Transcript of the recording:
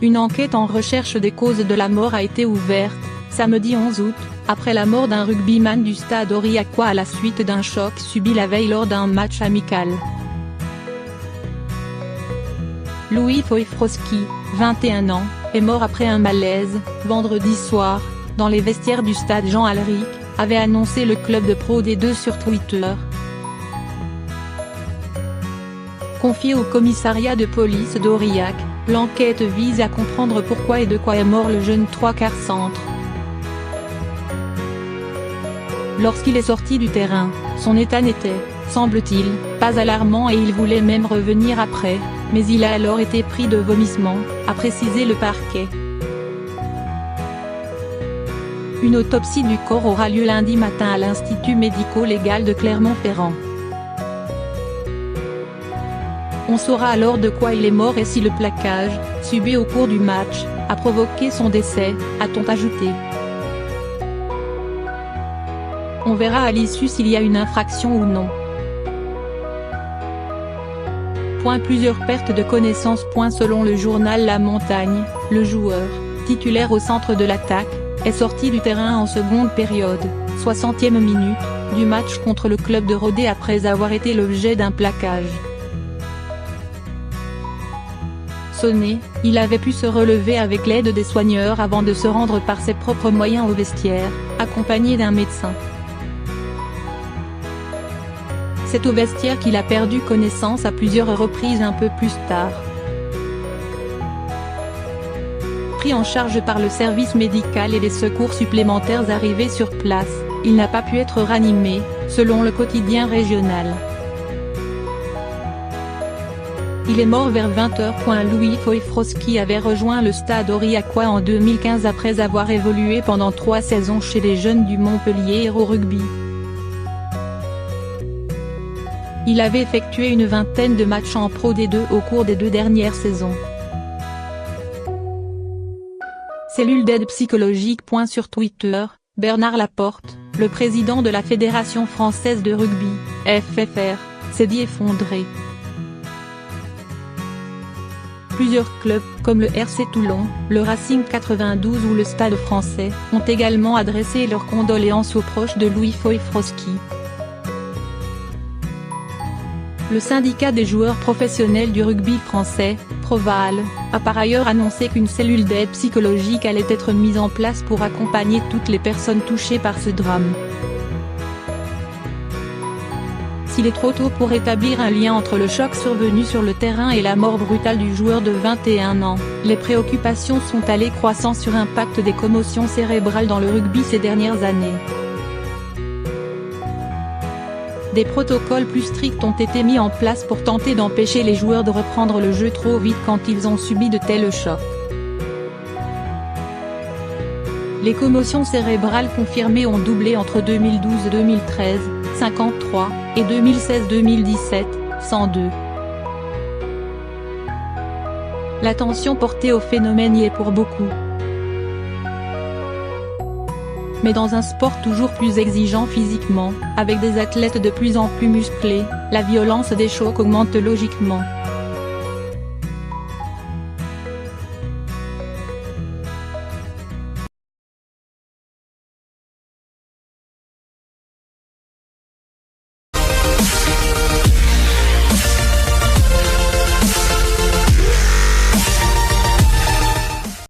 Une enquête en recherche des causes de la mort a été ouverte, samedi 11 août, après la mort d'un rugbyman du stade Aurillacois à la suite d'un choc subi la veille lors d'un match amical. Louis Foyfroski, 21 ans, est mort après un malaise, vendredi soir, dans les vestiaires du stade Jean Alric, avait annoncé le club de Pro D2 sur Twitter. Confié au commissariat de police d'Aurillac, l'enquête vise à comprendre pourquoi et de quoi est mort le jeune trois-quarts centre. Lorsqu'il est sorti du terrain, son état n'était, semble-t-il, pas alarmant et il voulait même revenir après, mais il a alors été pris de vomissements, a précisé le parquet. Une autopsie du corps aura lieu lundi matin à l'Institut médico-légal de Clermont-Ferrand. On saura alors de quoi il est mort et si le plaquage, subi au cours du match, a provoqué son décès, a-t-on ajouté. On verra à l'issue s'il y a une infraction ou non. Plusieurs pertes de connaissance. Selon le journal La Montagne, le joueur, titulaire au centre de l'attaque, est sorti du terrain en seconde période, 60e minute, du match contre le club de Rodez après avoir été l'objet d'un plaquage. Sonné, il avait pu se relever avec l'aide des soigneurs avant de se rendre par ses propres moyens au vestiaire, accompagné d'un médecin. C'est au vestiaire qu'il a perdu connaissance à plusieurs reprises un peu plus tard. Pris en charge par le service médical et les secours supplémentaires arrivés sur place, il n'a pas pu être ranimé, selon le quotidien régional. Il est mort vers 20h. Louis Foyfroski avait rejoint le stade Aurillacois en 2015 après avoir évolué pendant 3 saisons chez les jeunes du Montpellier Hérault Rugby. Il avait effectué une vingtaine de matchs en Pro D2 au cours des 2 dernières saisons. Cellule d'aide psychologique. Sur Twitter, Bernard Laporte, le président de la Fédération française de rugby, FFR, s'est dit effondré. Plusieurs clubs, comme le RC Toulon, le Racing 92 ou le Stade Français, ont également adressé leurs condoléances aux proches de Louis Foyfroski. Le syndicat des joueurs professionnels du rugby français, Proval, a par ailleurs annoncé qu'une cellule d'aide psychologique allait être mise en place pour accompagner toutes les personnes touchées par ce drame. S'il est trop tôt pour établir un lien entre le choc survenu sur le terrain et la mort brutale du joueur de 21 ans, les préoccupations sont allées croissant sur l'impact des commotions cérébrales dans le rugby ces dernières années. Des protocoles plus stricts ont été mis en place pour tenter d'empêcher les joueurs de reprendre le jeu trop vite quand ils ont subi de tels chocs. Les commotions cérébrales confirmées ont doublé entre 2012-2013, 53, et 2016-2017, 102. L'attention portée au phénomène y est pour beaucoup. Mais dans un sport toujours plus exigeant physiquement, avec des athlètes de plus en plus musclés, la violence des chocs augmente logiquement.